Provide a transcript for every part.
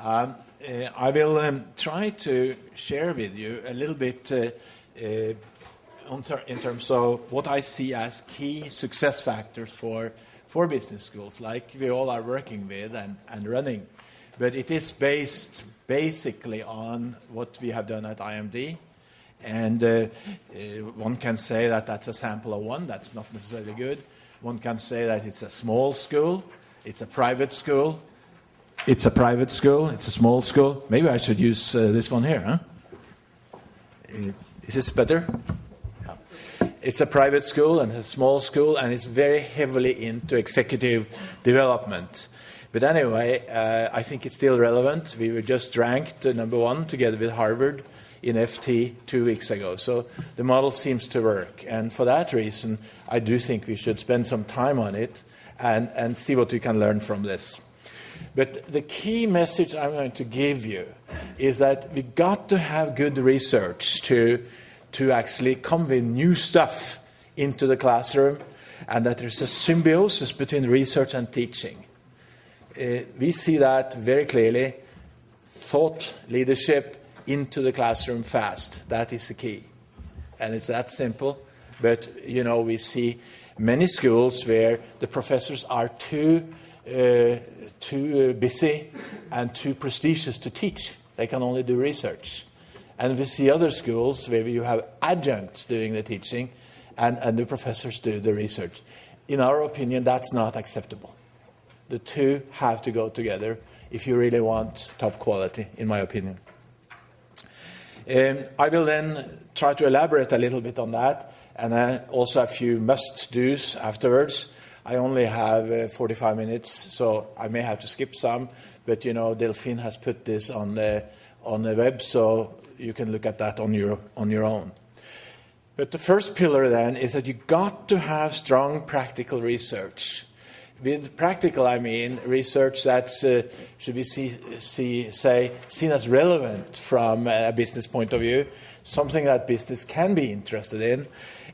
I will try to share with you a little bit in terms of what I see as key success factors for business schools, like we all are working with and running. But it is based basically on what we have done at IMD. And one can say that that's a sample of one. That's not necessarily good. One can say that it's a small school. It's a private school. It's a private school. It's a small school. Maybe I should use this one here, huh? Is this better? Yeah. It's a private school and a small school, and it's very heavily into executive development. But anyway, I think it's still relevant. We were just ranked number one together with Harvard in FT 2 weeks ago. So the model seems to work. And for that reason, I do think we should spend some time on it and see what we can learn from this. But the key message I'm going to give you is that we got to have good research to actually come with new stuff into the classroom, and that there's a symbiosis between research and teaching. We see that very clearly. Thought leadership into the classroom fast. That is the key. And it's that simple. But, we see many schools where the professors are too busy and too prestigious to teach. They can only do research. And we see other schools where you have adjuncts doing the teaching and the professors do the research. In our opinion, that's not acceptable. The two have to go together if you really want top quality, in my opinion. I will then try to elaborate a little bit on that, and also a few must-dos afterwards. I only have 45 minutes, so I may have to skip some, but Delphine has put this on the web, so you can look at that on your own. But the first pillar then is that you got to have strong practical research. With practical, I mean research that's, should we say, seen as relevant from a business point of view, something that business can be interested in.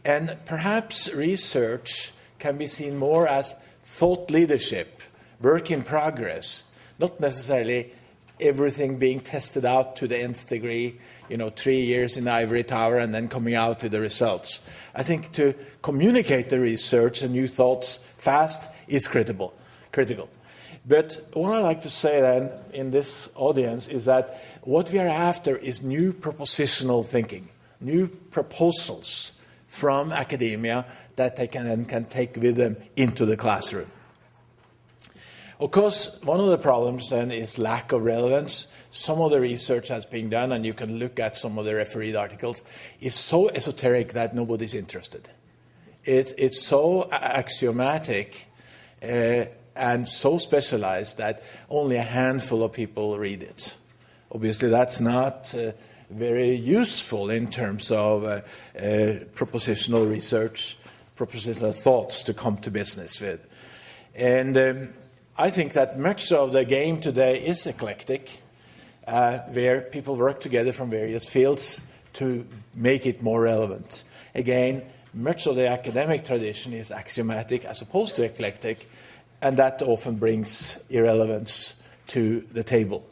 And perhaps research can be seen more as thought leadership, work in progress, not necessarily everything being tested out to the nth degree, 3 years in the ivory tower and then coming out with the results. I think to communicate the research and new thoughts fast is critical. But what I like to say then in this audience is that what we are after is new propositional thinking, new proposals from academia that they can take with them into the classroom. Of course, one of the problems then is lack of relevance. Some of the research has been done, and you can look at some of the refereed articles, is so esoteric that nobody's interested. It's so axiomatic and so specialized that only a handful of people read it. Obviously, that's not very useful in terms of propositional research, propositional thoughts to come to business with. And I think that much of the game today is eclectic, where people work together from various fields to make it more relevant. Again, much of the academic tradition is axiomatic as opposed to eclectic, and that often brings irrelevance to the table.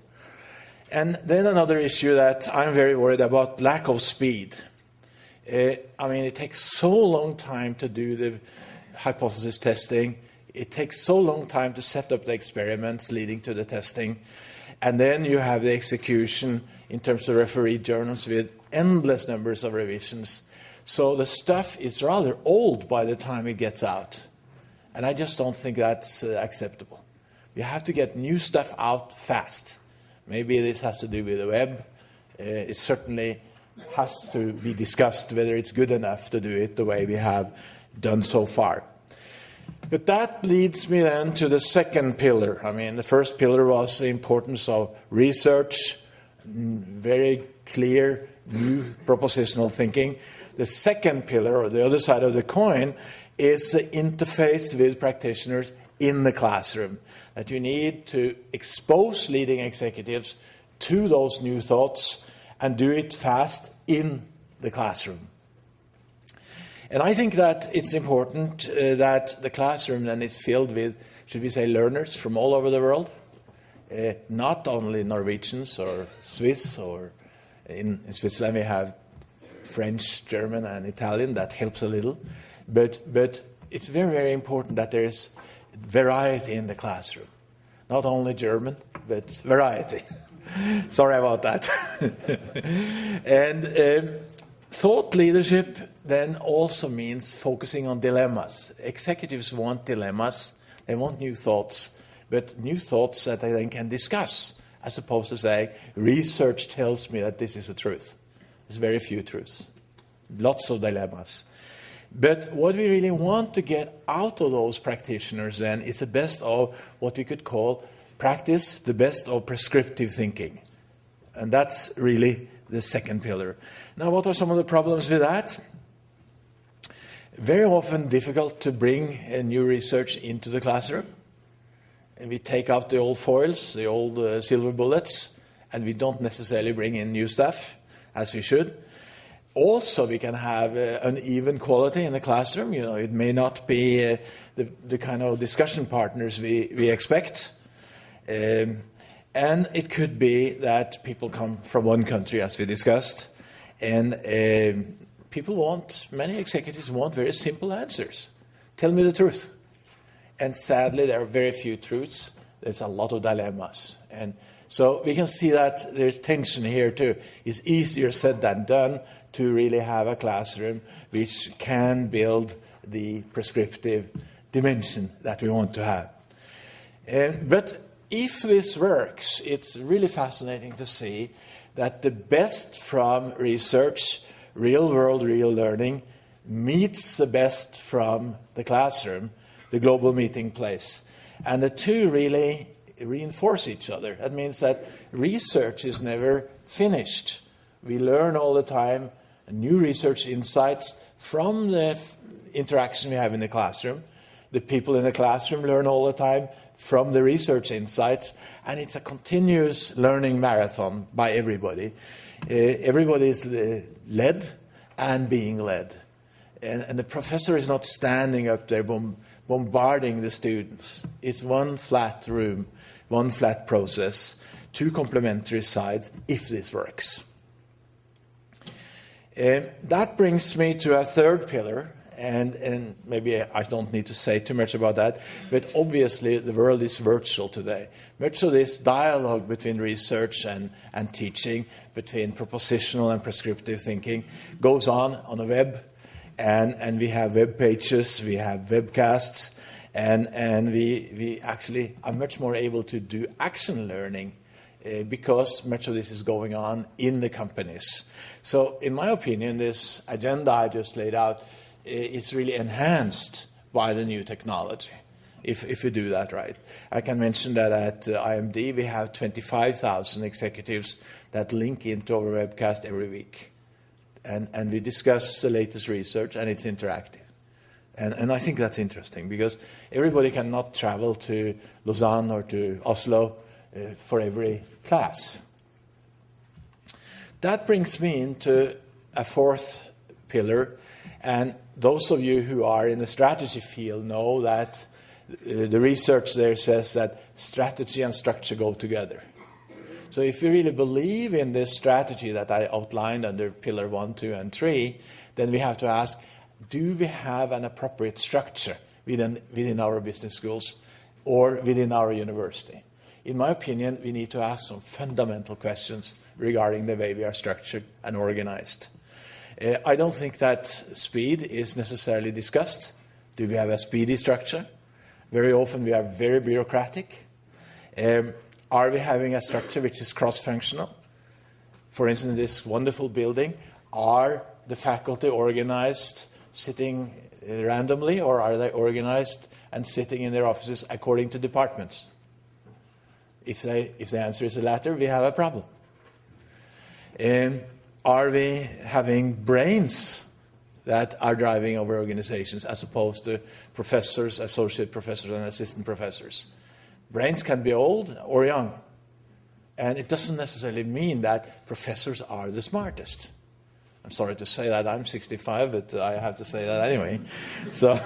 And then another issue that I'm very worried about, lack of speed. It takes so long time to do the hypothesis testing. It takes so long time to set up the experiments leading to the testing. And then you have the execution in terms of refereed journals with endless numbers of revisions. So the stuff is rather old by the time it gets out. And I just don't think that's acceptable. You have to get new stuff out fast. Maybe this has to do with the web. It certainly has to be discussed whether it's good enough to do it the way we have done so far. But that leads me then to the second pillar. The first pillar was the importance of research, very clear, new propositional thinking. The second pillar, or the other side of the coin, is the interface with practitioners in the classroom. That you need to expose leading executives to those new thoughts and do it fast in the classroom. And I think that it's important that the classroom then is filled with, should we say, learners from all over the world. not only Norwegians or Swiss, or in Switzerland we have French, German, and Italian. That helps a little. But it's very, very important that there is variety in the classroom. Not only German, but variety. Sorry about that. And thought leadership then also means focusing on dilemmas. Executives want dilemmas. They want new thoughts, but new thoughts that they then can discuss, as opposed to saying, research tells me that this is the truth. There's very few truths. Lots of dilemmas. But what we really want to get out of those practitioners then is the best of what we could call practice, the best of prescriptive thinking. And that's really the second pillar. Now, what are some of the problems with that? Very often difficult to bring new research into the classroom. And we take out the old foils, the old silver bullets, and we don't necessarily bring in new stuff, as we should. Also, we can have uneven quality in the classroom. You know, it may not be the kind of discussion partners we expect. And it could be that people come from one country, as we discussed, and many executives want very simple answers. Tell me the truth. And sadly, there are very few truths. There's a lot of dilemmas. And so we can see that there's tension here too. It's easier said than done to really have a classroom which can build the prescriptive dimension that we want to have. But if this works, it's really fascinating to see that the best from research, real world, real learning, meets the best from the classroom, the global meeting place. And the two really reinforce each other. That means that research is never finished. We learn all the time new research insights from the interaction we have in the classroom. The people in the classroom learn all the time from the research insights, and it's a continuous learning marathon by everybody. Everybody is led and being led. And the professor is not standing up there bombarding the students. It's one flat room, one flat process, two complementary sides, if this works. That brings me to a third pillar, and maybe I don't need to say too much about that, but obviously the world is virtual today. Much of this dialogue between research and teaching, between propositional and prescriptive thinking, goes on the web, and we have web pages, we have webcasts, and we actually are much more able to do action learning because much of this is going on in the companies. So, in my opinion, this agenda I just laid out is really enhanced by the new technology, if we do that right. I can mention that at IMD we have 25,000 executives that link into our webcast every week. And we discuss the latest research, and it's interactive. And I think that's interesting, because everybody cannot travel to Lausanne or to Oslo for every class. That brings me into a fourth pillar, and those of you who are in the strategy field know that the research there says that strategy and structure go together. So if you really believe in this strategy that I outlined under pillar 1, 2, and 3, then we have to ask, do we have an appropriate structure within our business schools or within our university? In my opinion, we need to ask some fundamental questions regarding the way we are structured and organized. I don't think that speed is necessarily discussed. Do we have a speedy structure? Very often we are very bureaucratic. Are we having a structure which is cross-functional? For instance, this wonderful building, are the faculty organized sitting randomly, or are they organized and sitting in their offices according to departments? If the answer is the latter, we have a problem. Are we having brains that are driving our organizations as opposed to professors, associate professors, and assistant professors? Brains can be old or young. And it doesn't necessarily mean that professors are the smartest. I'm sorry to say that. I'm 65, but I have to say that anyway. So